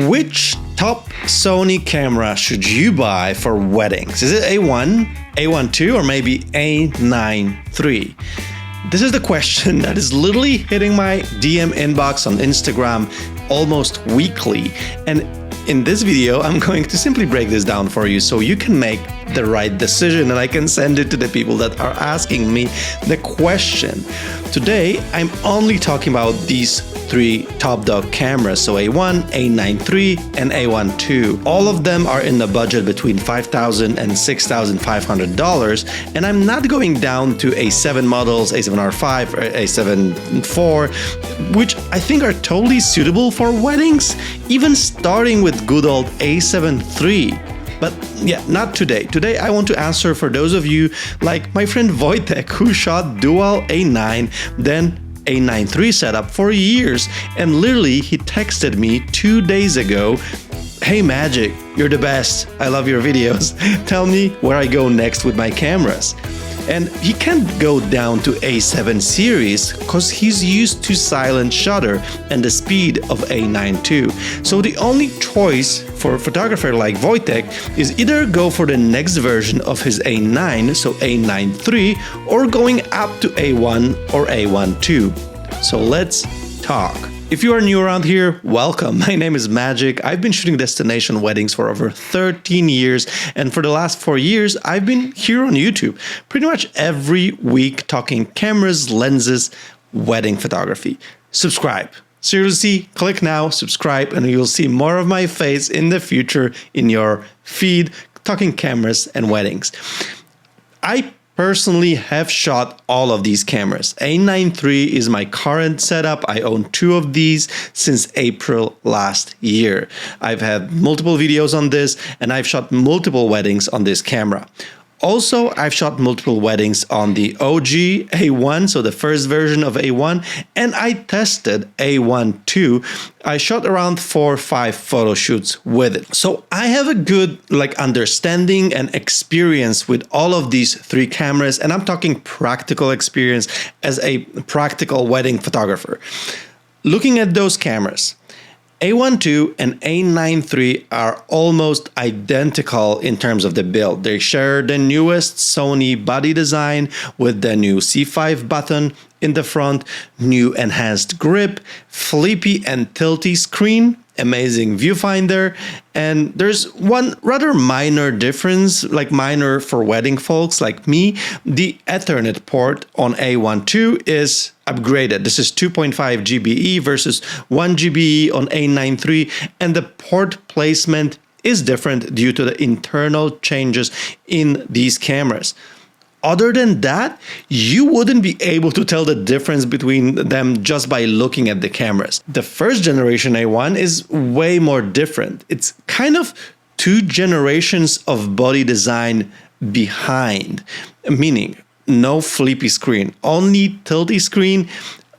Which top Sony camera should you buy for weddings? Is it A1, A1 II, or maybe A9 III? This is the question that is literally hitting my DM inbox on Instagram almost weekly. And in this video, I'm going to simply break this down for you so you can make the right decision and I can send it to the people that are asking me the question. Today, I'm only talking about these three top dog cameras, so A1, A9 III, and A1 II. All of them are in the budget between $5,000 and $6,500, and I'm not going down to A7 models, A7R5 or A7 IV, which I think are totally suitable for weddings, even starting with good old A7 III. But yeah, not today. Today I want to answer for those of you like my friend Wojtek, who shot dual A9, then A9 III setup for years, and literally he texted me 2 days ago, "Hey Magic, you're the best, I love your videos, tell me where I go next with my cameras." And he can't go down to A7 series because he's used to silent shutter and the speed of A9 II. So the only choice for a photographer like Wojtek is either go for the next version of his A9, so A9 III, or going up to A1 or A1 II. So let's talk. If you are new around here, welcome. My name is Magic. I've been shooting destination weddings for over 13 years, and for the last 4 years, I've been here on YouTube pretty much every week talking cameras, lenses, wedding photography. Subscribe. Seriously, click now, subscribe, and you'll see more of my face in the future in your feed talking cameras and weddings. I personally have shot all of these cameras. A9 III is my current setup. I own 2 of these since April last year. I've had multiple videos on this and I've shot multiple weddings on this camera. Also, I've shot multiple weddings on the OG A1, so the first version of A1, and I tested A1 II. I shot around 4 or 5 photo shoots with it. So I have a good understanding and experience with all of these 3 cameras, and I'm talking practical experience as a practical wedding photographer. Looking at those cameras, A1 II and A9 III are almost identical in terms of the build. They share the newest Sony body design with the new C5 button in the front, new enhanced grip, flippy and tilty screen, amazing viewfinder, and there's one rather minor difference, minor for wedding folks like me. The Ethernet port on A1 II is upgraded. This is 2.5 GBE versus 1 GBE on A9 III, and the port placement is different due to the internal changes in these cameras. Other than that, you wouldn't be able to tell the difference between them just by looking at the cameras. The first generation A1 is way more different. It's kind of 2 generations of body design behind, meaning no flippy screen, only tilty screen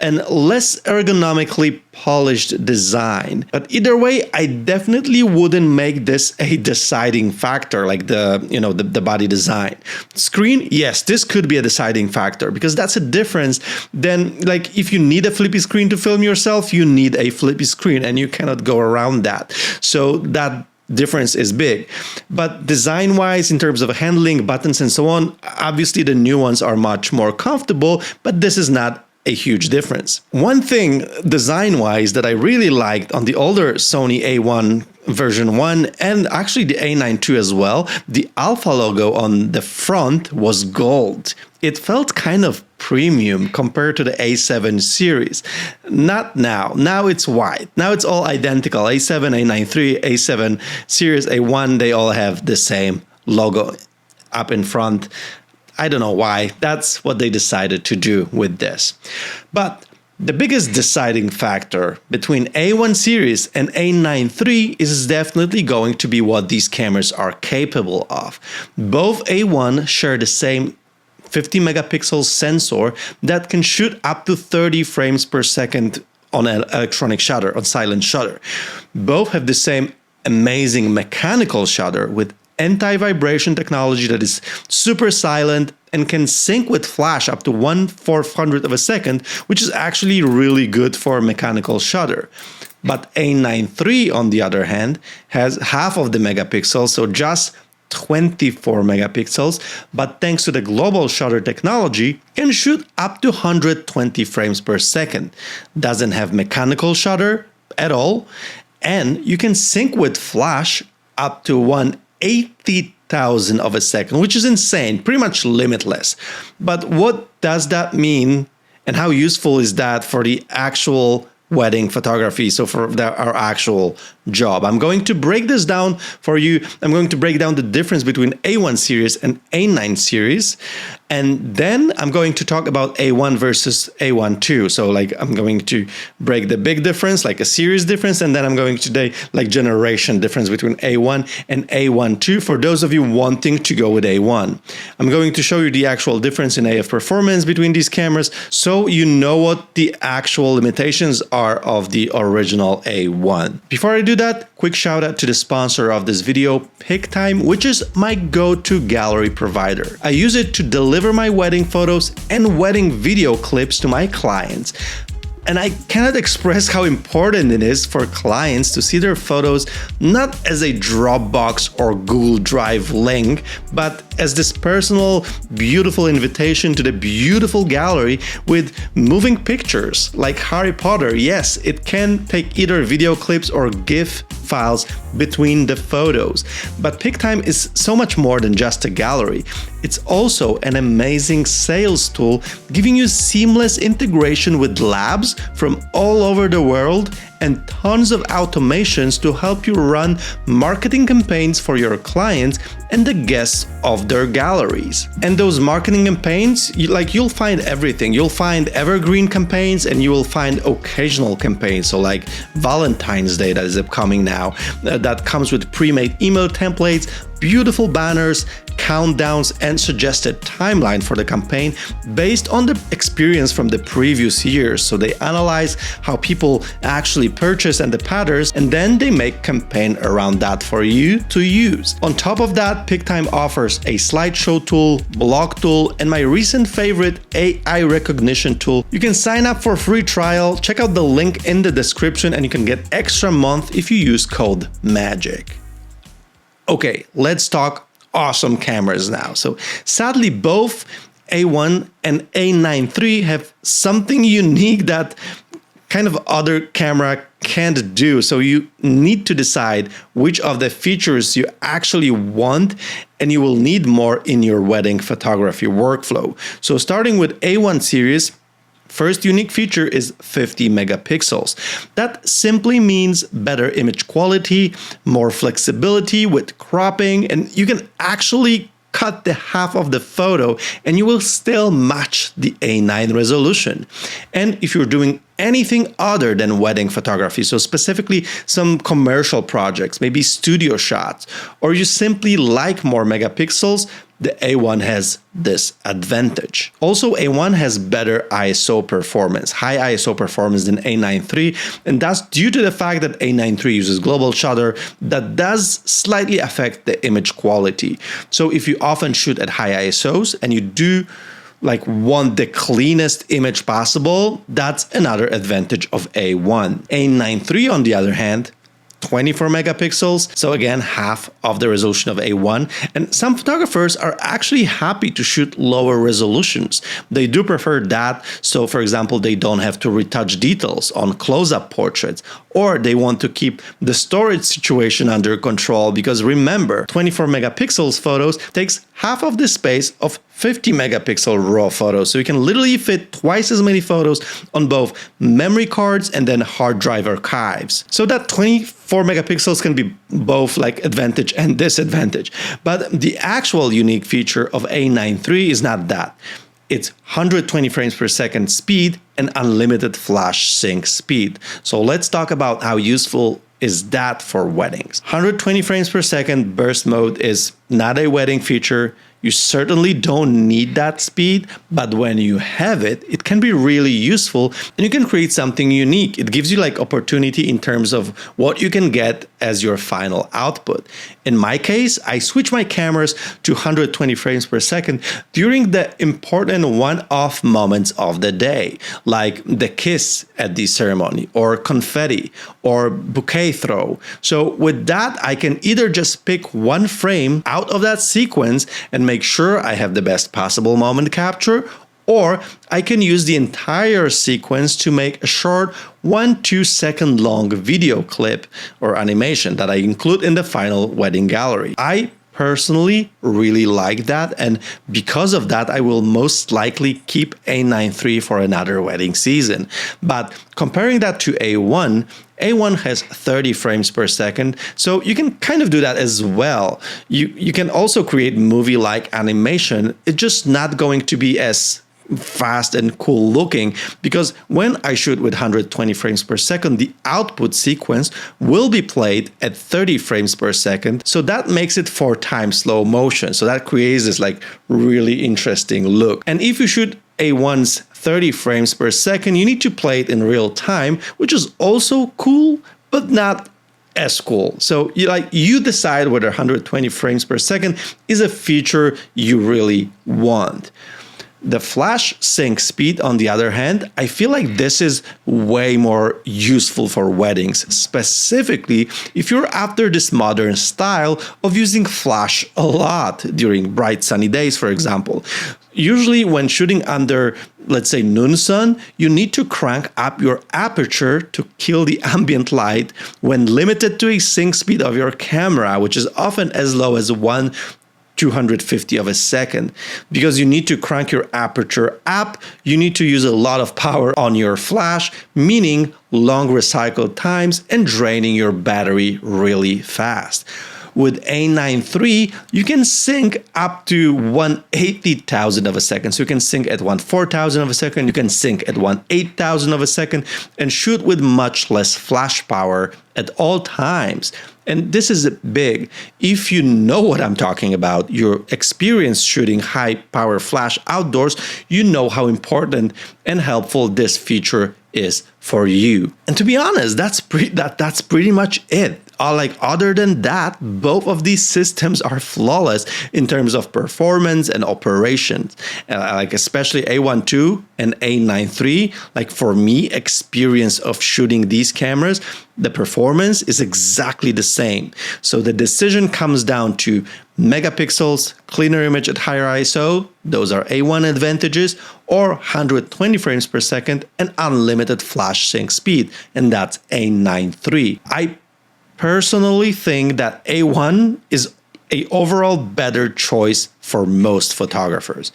and less ergonomically polished design. But either way, I definitely wouldn't make this a deciding factor, like the body design. Screen, yes, this could be a deciding factor because that's a difference. Then, if you need a flippy screen to film yourself, you need a flippy screen and you cannot go around that. So that difference is big. But design-wise, in terms of handling, buttons, and so on, obviously the new ones are much more comfortable, but this is not a huge difference. One thing design-wise that I really liked on the older Sony A1 version 1 and actually the A9 II as well, the Alpha logo on the front was gold. It felt kind of premium compared to the A7 series. Not now. Now it's white. Now it's all identical. A7, A9 III, A7 series, A1, they all have the same logo up in front. I don't know why. That's what they decided to do with this. But the biggest deciding factor between A1 series and A9 III is definitely going to be what these cameras are capable of. Both A1 share the same 50 megapixel sensor that can shoot up to 30 frames per second on an electronic shutter, on silent shutter. Both have the same amazing mechanical shutter with anti-vibration technology that is super silent and can sync with flash up to 1/400 of a second, which is actually really good for mechanical shutter. But A9 III, on the other hand, has half of the megapixels, so just 24 megapixels, but thanks to the global shutter technology, can shoot up to 120 frames per second. Doesn't have mechanical shutter at all, and you can sync with flash up to 1/80,000 of a second, which is insane, pretty much limitless. But what does that mean, and how useful is that for the actual wedding photography, so for our actual job? I'm going to break this down for you. I'm going to break down the difference between A1 series and A9 series, and then I'm going to talk about A1 versus A1 II. So like I'm going to break the big difference, like a series difference, and then I'm going to do like generation difference between A1 and A1 II for those of you wanting to go with A1. I'm going to show you the actual difference in AF performance between these cameras, so you know what the actual limitations are of the original A1. Before I do that, quick shout out to the sponsor of this video, PicTime, which is my go-to gallery provider. I use it to deliver my wedding photos and wedding video clips to my clients. And I cannot express how important it is for clients to see their photos not as a Dropbox or Google Drive link, but as this personal, beautiful invitation to the beautiful gallery with moving pictures like Harry Potter. Yes, it can take either video clips or GIF files between the photos. But PicTime is so much more than just a gallery. It's also an amazing sales tool, giving you seamless integration with labs from all over the world and tons of automations to help you run marketing campaigns for your clients and the guests of their galleries. And those marketing campaigns, you'll find everything. You'll find evergreen campaigns and you will find occasional campaigns. So like Valentine's Day that is upcoming now, that comes with pre-made email templates, beautiful banners, countdowns, and suggested timeline for the campaign based on the experience from the previous years. So they analyze how people actually purchase and the patterns, and then they make campaign around that for you to use. On top of that, PicTime offers a slideshow tool, blog tool, and my recent favorite, AI recognition tool. You can sign up for a free trial, check out the link in the description, and you can get extra month if you use code MAGIC. Okay, let's talk awesome cameras now. So sadly, both A1 and A9 III have something unique that kind of other camera can't do. So you need to decide which of the features you actually want, and you will need more in your wedding photography workflow. So starting with A1 series, first unique feature is 50 megapixels. That simply means better image quality, more flexibility with cropping, and you can actually cut the half of the photo and you will still match the A9 resolution. And if you're doing anything other than wedding photography, so specifically some commercial projects, maybe studio shots, or you simply like more megapixels, the A1 has this advantage. Also, A1 has better ISO performance, high ISO performance than A9 III, and that's due to the fact that A9 III uses global shutter that does slightly affect the image quality. So if you often shoot at high ISOs and you do want the cleanest image possible, that's another advantage of A1. A9 III, on the other hand, 24 megapixels, so again, half of the resolution of A1. And some photographers are actually happy to shoot lower resolutions. They do prefer that, so for example, they don't have to retouch details on close-up portraits, or they want to keep the storage situation under control, because remember, 24 megapixels photos takes half of the space of 50 megapixel raw photos. So you can literally fit twice as many photos on both memory cards and then hard drive archives. So that 24 megapixels can be both advantage and disadvantage. But the actual unique feature of A9 III is not that. It's 120 frames per second speed and unlimited flash sync speed. So let's talk about how useful is that for weddings. 120 frames per second burst mode is not a wedding feature. You certainly don't need that speed, but when you have it, it can be really useful and you can create something unique. It gives you like opportunity in terms of what you can get as your final output. In my case, I switch my cameras to 120 frames per second during the important one-off moments of the day, like the kiss at the ceremony or confetti or bouquet throw. So with that, I can either just pick one frame out of that sequence and make sure I have the best possible moment capture, or I can use the entire sequence to make a short 1-2 second long video clip or animation that I include in the final wedding gallery. I personally really like that, and because of that, I will most likely keep A9 III for another wedding season. But comparing that to A1, A1 has 30 frames per second, so you can kind of do that as well. You can also create movie-like animation. It's just not going to be as fast and cool looking, because when I shoot with 120 frames per second, the output sequence will be played at 30 frames per second. So that makes it 4 times slow motion. So that creates this like really interesting look. And if you shoot A1's 30 frames per second, you need to play it in real time, which is also cool, but not as cool. So you decide whether 120 frames per second is a feature you really want. The flash sync speed, on the other hand, I feel like this is way more useful for weddings, specifically if you're after this modern style of using flash a lot during bright sunny days, for example. Usually when shooting under, let's say, noon sun, you need to crank up your aperture to kill the ambient light when limited to a sync speed of your camera, which is often as low as 1/250 of a second. Because you need to crank your aperture up, you need to use a lot of power on your flash, meaning long recycle times and draining your battery really fast. With A9 III, you can sync up to 1/80,000 of a second. So you can sync at 1/4000 of a second, you can sync at 1/8000 of a second, and shoot with much less flash power at all times. And this is big. If you know what I'm talking about, your experience shooting high power flash outdoors, you know how important and helpful this feature is for you. And to be honest, that's pretty much it. Other than that, both of these systems are flawless in terms of performance and operations. Especially A1 II and A9 III. For me, experience of shooting these cameras, the performance is exactly the same. So the decision comes down to megapixels, cleaner image at higher ISO, those are A1 advantages, or 120 frames per second and unlimited flash sync speed, and that's A9 III. I personally think that A1 is an overall better choice for most photographers.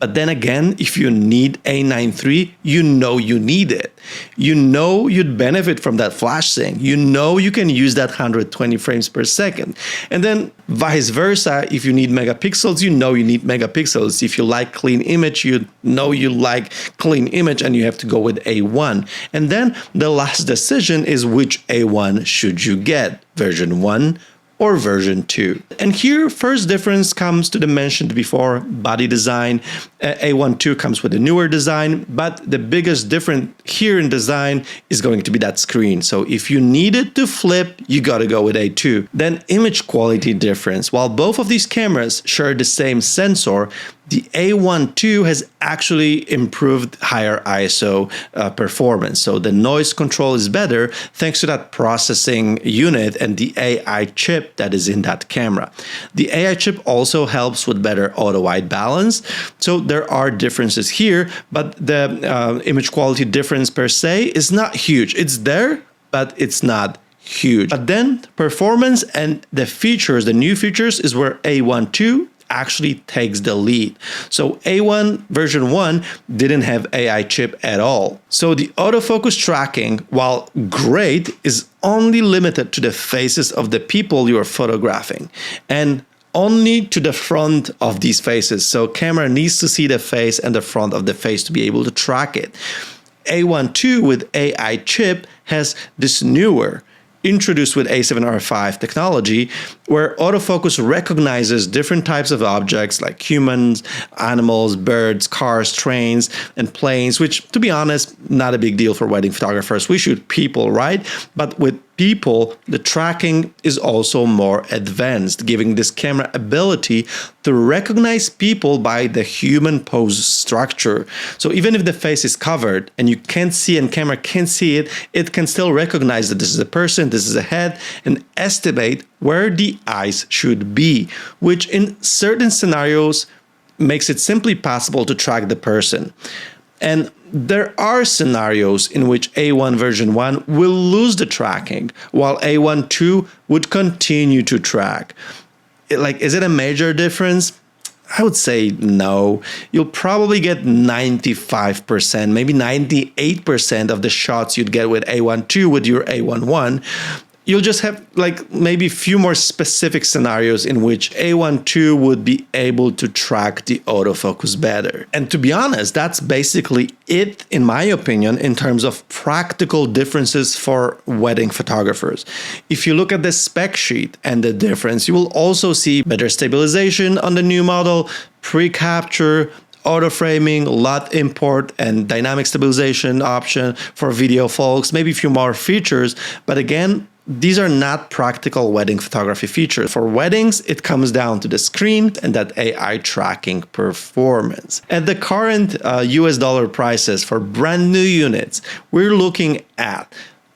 But then again, if you need A9 III, you know you need it. You know you'd benefit from that flash sync. You know you can use that 120 frames per second. And then vice versa, if you need megapixels, you know you need megapixels. If you like clean image, you know you like clean image and you have to go with A1. And then the last decision is which A1 should you get, version 1 or version 2. And here, first difference comes to the mentioned before body design. A1 II comes with a newer design, but the biggest difference here in design is going to be that screen. So if you need it to flip, you gotta go with A2. Then image quality difference. While both of these cameras share the same sensor, the A1 II has actually improved higher ISO performance. So the noise control is better thanks to that processing unit and the AI chip that is in that camera. The AI chip also helps with better auto-white balance. So there are differences here, but the image quality difference per se is not huge. It's there, but it's not huge. But then performance and the features, the new features, is where A1 II actually takes the lead. So A1 version 1 didn't have AI chip at all. So the autofocus tracking, while great, is only limited to the faces of the people you are photographing and only to the front of these faces. So camera needs to see the face and the front of the face to be able to track it. A1 II with AI chip has this newer introduced with A7R5 technology, where autofocus recognizes different types of objects like humans, animals, birds, cars, trains, and planes, which, to be honest, not a big deal for wedding photographers. We shoot people, right? But with people, the tracking is also more advanced, giving this camera ability to recognize people by the human pose structure. So even if the face is covered and you can't see and camera can't see it, it can still recognize that this is a person, this is a head, and estimate where the eyes should be, which in certain scenarios makes it simply possible to track the person. And there are scenarios in which A1 version 1 will lose the tracking, while A1 2 would continue to track. Is it a major difference? I would say no. You'll probably get 95%, maybe 98% of the shots you'd get with A1 2 with your A1 1. You'll just have maybe a few more specific scenarios in which A1 2 would be able to track the autofocus better. And to be honest, that's basically it, in my opinion, in terms of practical differences for wedding photographers. If you look at the spec sheet and the difference, you will also see better stabilization on the new model, pre-capture, auto framing, LUT import, and dynamic stabilization option for video folks, maybe a few more features, but again, these are not practical wedding photography features. For weddings, it comes down to the screen and that AI tracking performance. At the current US dollar prices for brand new units, we're looking at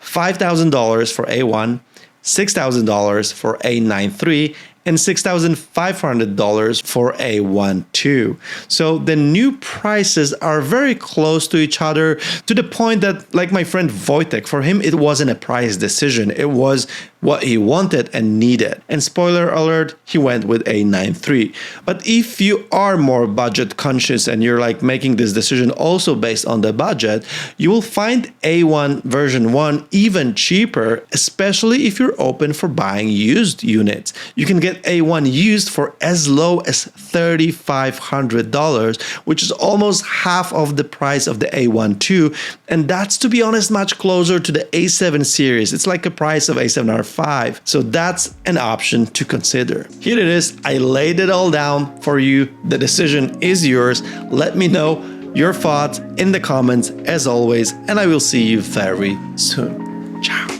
$5,000 for A1, $6,000 for A9 III, and $6,500 for A1 II. So the new prices are very close to each other, to the point that, like my friend Wojtek, for him it wasn't a price decision, it was what he wanted and needed. And spoiler alert, he went with A9 III. But if you are more budget conscious and you're making this decision also based on the budget, you will find A1 version 1 even cheaper, especially if you're open for buying used units. You can get A1 used for as low as $3,500, which is almost half of the price of the A1 II, and that's, to be honest, much closer to the A7 series. It's like a price of A7R5, so that's an option to consider. Here it is, I laid it all down for you. The decision is yours. Let me know your thoughts in the comments as always, and I will see you very soon. Ciao.